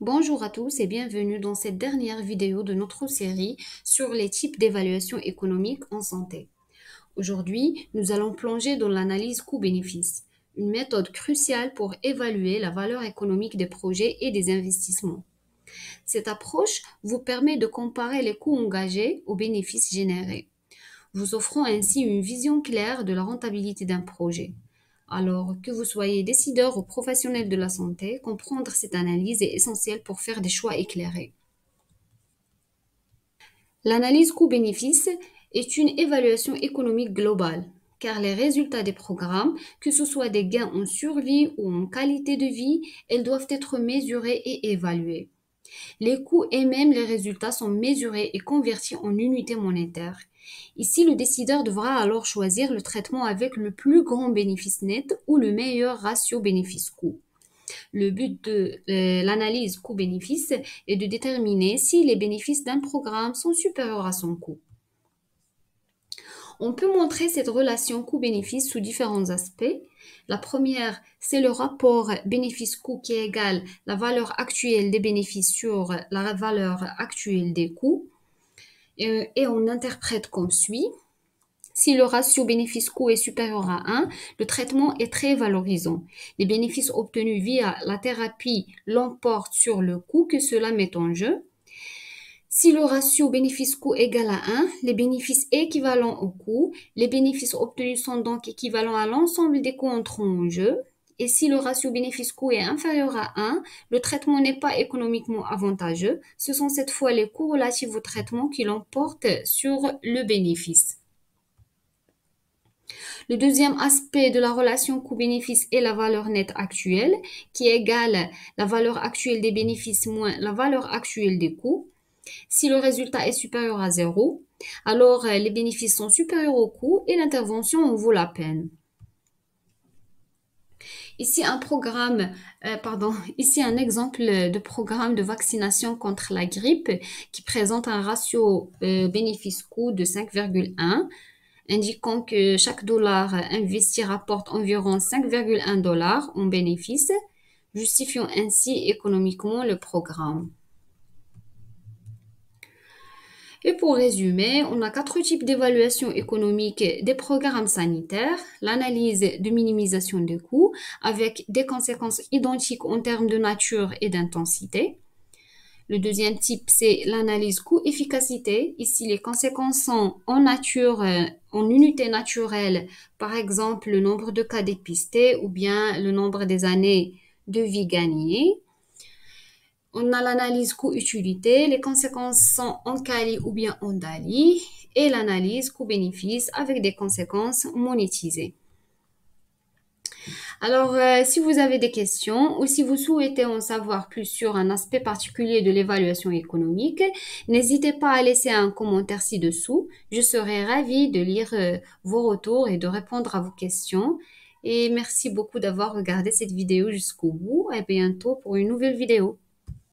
Bonjour à tous et bienvenue dans cette dernière vidéo de notre série sur les types d'évaluation économique en santé. Aujourd'hui, nous allons plonger dans l'analyse coût-bénéfice, une méthode cruciale pour évaluer la valeur économique des projets et des investissements. Cette approche vous permet de comparer les coûts engagés aux bénéfices générés, vous offrant ainsi une vision claire de la rentabilité d'un projet. Alors, que vous soyez décideur ou professionnel de la santé, comprendre cette analyse est essentiel pour faire des choix éclairés. L'analyse coût-bénéfice est une évaluation économique globale, car les résultats des programmes, que ce soit des gains en survie ou en qualité de vie, elles doivent être mesurés et évalués. Les coûts et même les résultats sont mesurés et convertis en unités monétaires. Ici, le décideur devra alors choisir le traitement avec le plus grand bénéfice net ou le meilleur ratio bénéfice-coût. Le but de l'analyse coût-bénéfice est de déterminer si les bénéfices d'un programme sont supérieurs à son coût. On peut montrer cette relation coût-bénéfice sous différents aspects. La première, c'est le rapport bénéfice-coût qui égale la valeur actuelle des bénéfices sur la valeur actuelle des coûts. Et on interprète comme suit. Si le ratio bénéfice-coût est supérieur à 1, le traitement est très valorisant. Les bénéfices obtenus via la thérapie l'emportent sur le coût que cela met en jeu. Si le ratio bénéfice-coût égale à 1, les bénéfices équivalents au coût, les bénéfices obtenus sont donc équivalents à l'ensemble des coûts entrant en jeu. Et si le ratio bénéfice-coût est inférieur à 1, le traitement n'est pas économiquement avantageux. Ce sont cette fois les coûts relatifs au traitement qui l'emportent sur le bénéfice. Le deuxième aspect de la relation coût-bénéfice est la valeur nette actuelle, qui égale la valeur actuelle des bénéfices moins la valeur actuelle des coûts. Si le résultat est supérieur à 0, alors les bénéfices sont supérieurs aux coûts et l'intervention en vaut la peine. Ici ici un exemple de programme de vaccination contre la grippe qui présente un ratio bénéfice-coût de 5,1, indiquant que chaque dollar investi rapporte environ 5,1 dollars en bénéfices, justifiant ainsi économiquement le programme. Et pour résumer, on a 4 types d'évaluation économique des programmes sanitaires. L'analyse de minimisation des coûts avec des conséquences identiques en termes de nature et d'intensité. Le deuxième type, c'est l'analyse coût-efficacité. Ici, les conséquences sont en nature, en unité naturelle, par exemple le nombre de cas dépistés ou bien le nombre des années de vie gagnées. On a l'analyse coût-utilité, les conséquences sont en quali ou bien en dali, et l'analyse coût-bénéfice avec des conséquences monétisées. Alors, si vous avez des questions ou si vous souhaitez en savoir plus sur un aspect particulier de l'évaluation économique, n'hésitez pas à laisser un commentaire ci-dessous. Je serai ravie de lire vos retours et de répondre à vos questions. Et merci beaucoup d'avoir regardé cette vidéo jusqu'au bout. À bientôt pour une nouvelle vidéo.